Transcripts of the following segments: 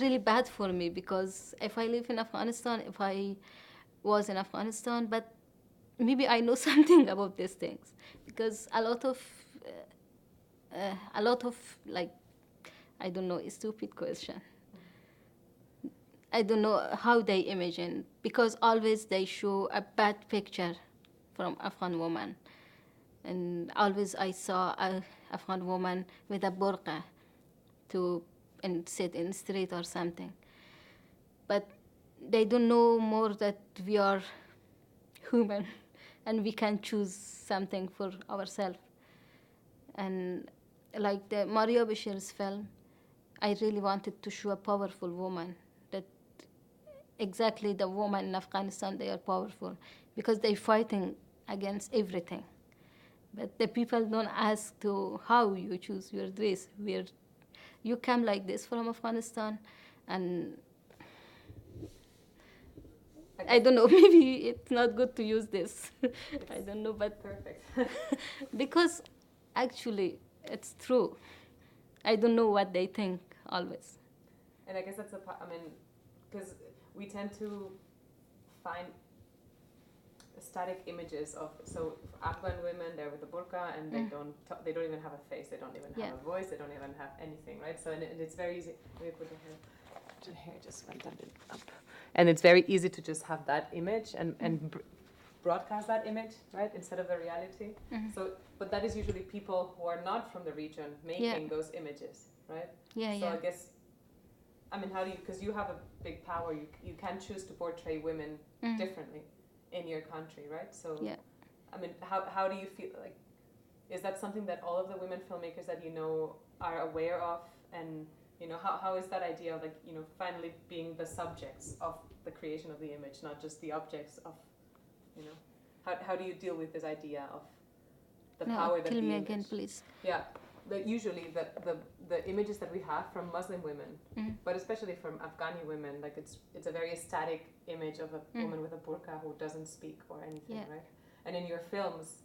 really bad for me, because if I live in Afghanistan, if I was in Afghanistan, but maybe I know something about these things, because a lot of, like, I don't know, a stupid question. I don't know how they imagine, because always they show a bad picture from Afghan woman, and always I saw a Afghan woman with a burqa to and sit in the street or something. But they don't know more that we are human and we can choose something for ourselves. And like the Mario Bashir's film, I really wanted to show a powerful woman, that exactly the woman in Afghanistan, they are powerful because they're fighting against everything. But the people don't ask to how you choose your dress, where you come like this from Afghanistan, and I don't know, maybe it's not good to use this. I don't know, but Perfect. because actually it's true. I don't know what they think always. And I guess that's I mean, because we tend to find static images of, so Afghan women, they're with a burqa and they don't even have a face, they don't even have a voice, they don't even have anything, right? So and it's very easy. Let me put the hair just went a bit up, and it's very easy to just have that image and broadcast that image, right, instead of the reality. So, but that is usually people who are not from the region making those images, right? So I guess, I mean, how do you, because you have a big power, you can choose to portray women differently in your country, right? So, I mean, how do you feel, like, is that something that all of the women filmmakers that you know are aware of? And, you know, how is that idea of, like, you know, finally being the subjects of the creation of the image, not just the objects of, you know, how do you deal with this idea of the power that tell the me image, again, please. yeah, usually the images that we have from Muslim women, but especially from Afghani women, like it's a very static image of a woman with a burqa who doesn't speak or anything, right? And in your films,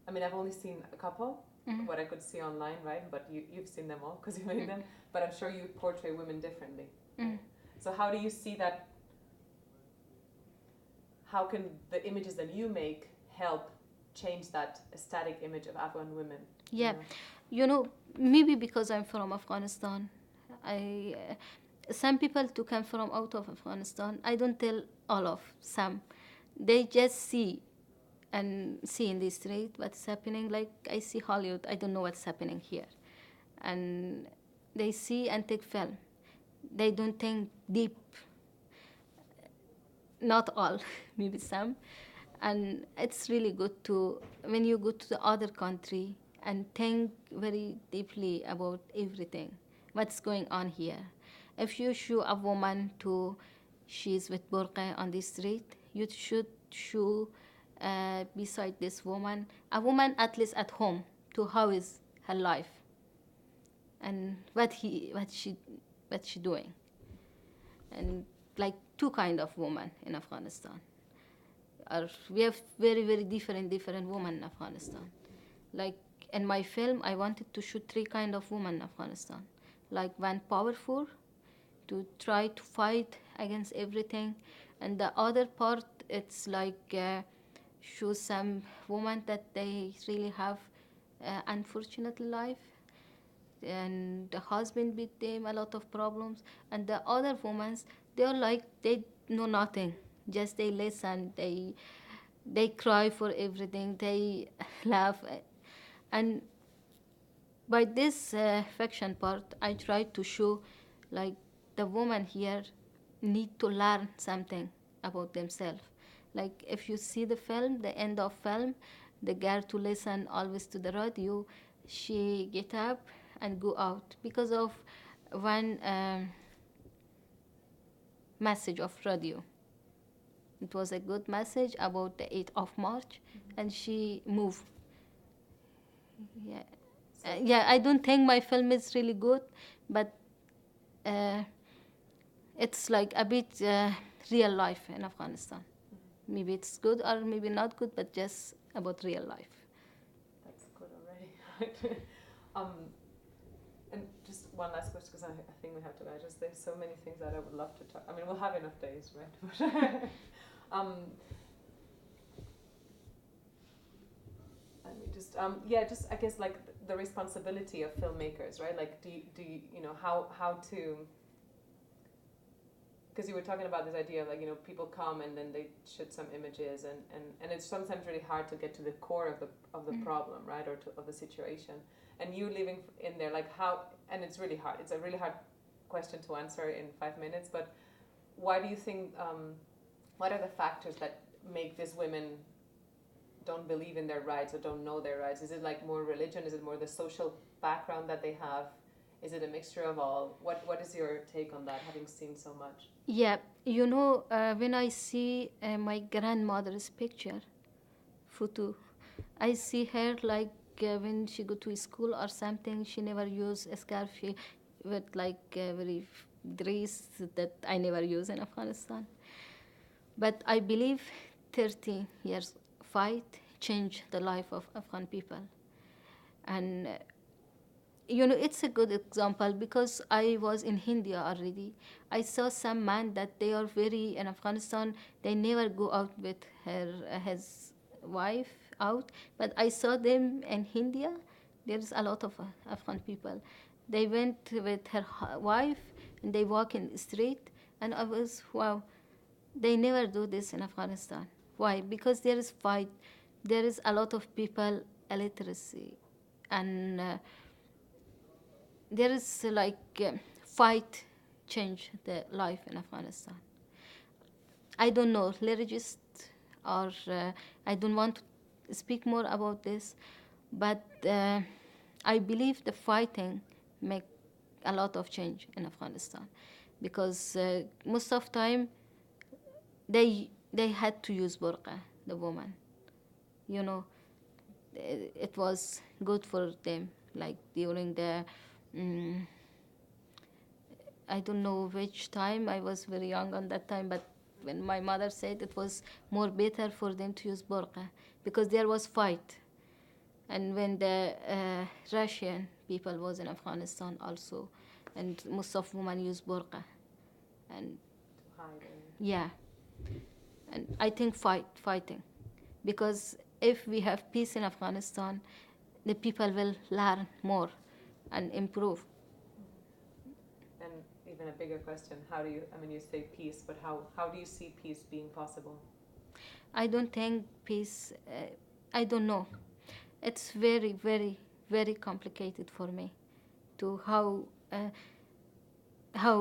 I mean, I've only seen a couple, what I could see online, right? But you've seen them all because you made them. But I'm sure you portray women differently. Right? So how do you see that? How can the images that you make help change that static image of Afghan women? Yeah, you know, maybe because I'm from Afghanistan, I some people to come from out of Afghanistan. I don't tell all of some. They just see in the street what's happening. Like I see Hollywood, I don't know what's happening here, and they see and take film. They don't think deep. Not all, maybe some. And it's really good to, when you go to the other country and think very deeply about everything, what's going on here. If you show a woman to, she's with burqa on the street, you should show beside this woman, a woman at least at home, to how is her life and what she doing. And like two kind of women in Afghanistan. We have very different women in Afghanistan. Like in my film, I wanted to shoot three kind of women in Afghanistan. Like one powerful, to try to fight against everything, and the other part it's like show some women that they really have unfortunate life, and the husband beat them a lot of problems, and the other women, they are like they know nothing, just they listen, they cry for everything, they laugh. And by this fiction part I try to show like the woman here need to learn something about themselves. Like if you see the film, the end of film, the girl to listen always to the radio, she get up and go out because of one message of radio. It was a good message about the 8th of March, and she moved. Yeah, yeah. I don't think my film is really good, but uh, it's like a bit real life in Afghanistan. Maybe it's good or maybe not good, but just about real life. That's good already. um, and just one last question because I think we have to. There's so many things that I would love to talk. I mean, we'll have enough days, right? Let me just just I guess like the responsibility of filmmakers, right? Like, do you how to, because you were talking about this idea of like, people come and then they shoot some images and it's sometimes really hard to get to the core of the problem, right, or of the situation, and you living in there, like how, and it's really hard. It's a really hard question to answer in 5 minutes, but why do you think? What are the factors that make these women don't believe in their rights or don't know their rights? Is it like more religion? Is it more the social background that they have? Is it a mixture of all? What is your take on that, having seen so much? Yeah, when I see my grandmother's picture, photo, I see her like when she go to school or something, she never use a scarf. She with like very dress that I never use in Afghanistan. But I believe 30 years fight changed the life of Afghan people. And it's a good example because I was in India already. I saw some man that they are very in Afghanistan. They never go out with his wife out, but I saw them in India. There's a lot of Afghan people. They went with her wife and they walk in the street, and I was wow. They never do this in Afghanistan. Why? Because there is fight. There is a lot of people illiteracy, and there is like fight change the life in Afghanistan. I don't know religious or I don't want to speak more about this, but I believe the fighting make a lot of change in Afghanistan because most of time they had to use burqa, the woman. You know, it was good for them. Like during the, mm, I don't know which time. I was very young on that time, but when my mother said it was more better for them to use burqa because there was fight, and when the Russian people was in Afghanistan also, and most of women use burqa, and yeah, and I think fighting, because if we have peace in Afghanistan, the people will learn more and improve. And even a bigger question, how do you, I mean, you say peace, but how do you see peace being possible? I don't think peace, I don't know. It's very, very, very complicated for me to how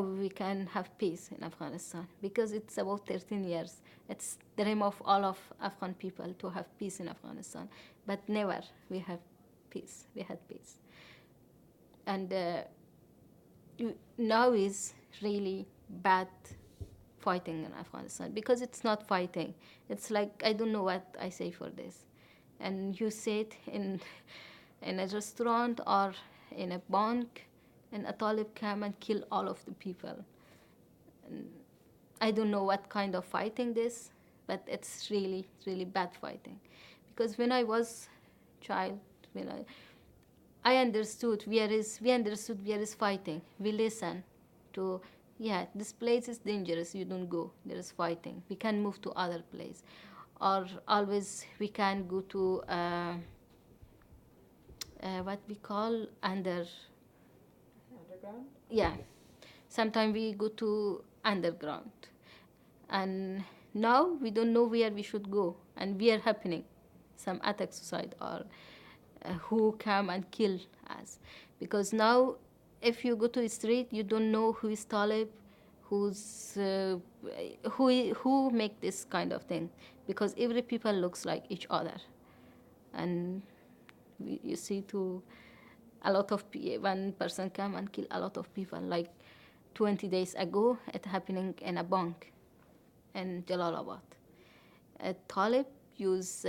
we can have peace in Afghanistan because it's about 13 years. It's the dream of all of Afghan people to have peace in Afghanistan, but never we have peace. We had peace, and now is really bad fighting in Afghanistan because it's not fighting. It's like I don't know what I say for this, and you sit in a restaurant or in a bank, and a Talib come and kill all of the people. And I don't know what kind of fighting this, but it's really, really bad fighting. Because when I was child, when I understood we understood where is fighting. We listen to, yeah, this place is dangerous. You don't go. There is fighting. We can move to other place, or always we can go to what we call underground. Yeah, sometimes we go to underground, and now we don't know where we should go, and we are happening some attack suicide or who come and kill us, because now if you go to the street you don't know who is Talib, who's who make this kind of thing, because every people looks like each other, and you see to a lot of one person come and kill a lot of people. Like 20 days ago, it happening in a bank in Jalalabad. A Talib use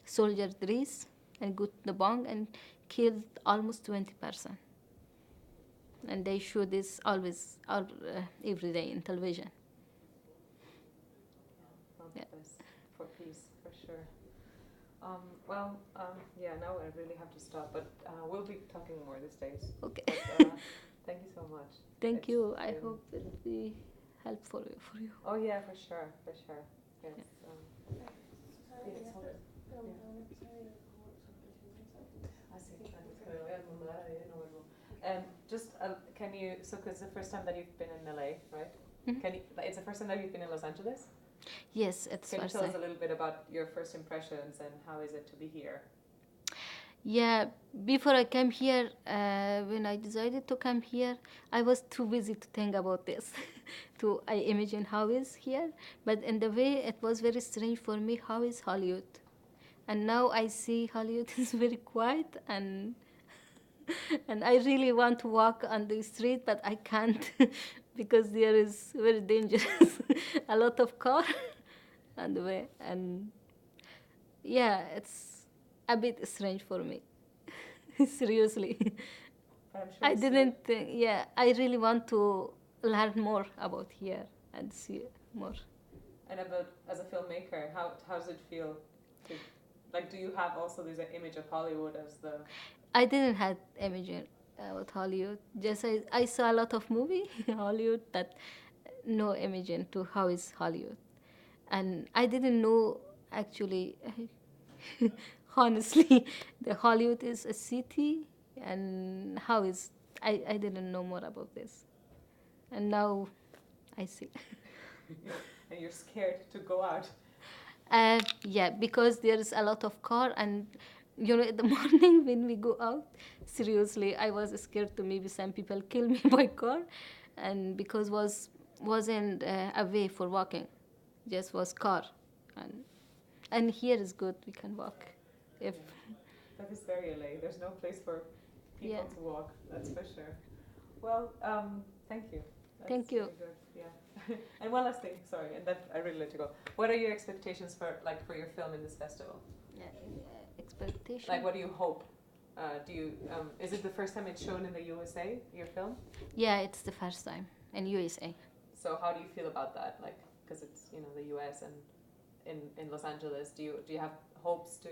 soldier dress and go to the bank and killed almost 20%. And they show this always every day in television. Yeah. For peace, for sure. Yeah, now I really have to stop, but we'll be talking more these days. Okay. But thank you so much. Thank It's you. I been. hope it will be helpful for you. Oh yeah, for sure, for sure. Yes. Just can you? So, because the first time that you've been in LA, right? Mhm. Can you? It's the first time that you've been in Los Angeles. Yes, it's Can you first tell us time. a little bit about your first impressions and how is it to be here? Yeah, before I came here, when I decided to come here, I was too busy to think about this, to I imagine how is here. But in the way, it was very strange for me. How is Hollywood? And now I see Hollywood is very quiet, and and I really want to walk on the street, but I can't because there is very dangerous, a lot of car on the way, and yeah, it's a bit strange for me. Seriously. But I'm sure I you still. didn't think, yeah, I really want to learn more about here and see more. And about as a filmmaker, how does it feel to, like, do you have also this image of Hollywood as the? I didn't have imagine about Hollywood. Just I saw a lot of movie in Hollywood that no imagine to how is Hollywood. And I didn't know actually, honestly, the Hollywood is a city and how is, I didn't know more about this. And now I see. And you're scared to go out. Yeah, because there's a lot of car, and you know, in the morning when we go out, seriously, I was scared to maybe some people kill me by car, and because wasn't a way for walking, just was car, and here is good. We can walk, if Yeah. That is very LA. There's no place for yeah. people to walk. That's for sure. Well, thank you. That's Thank you. very good. Yeah. And one last thing, sorry, and then I really let you go. What are your expectations for your film in this festival? Yeah, expectation. Like, what do you hope? Do you is it the first time it's shown in the USA? Your film? Yeah, it's the first time in USA. So how do you feel about that? Like, because it's the US and in Los Angeles. Do you have hopes to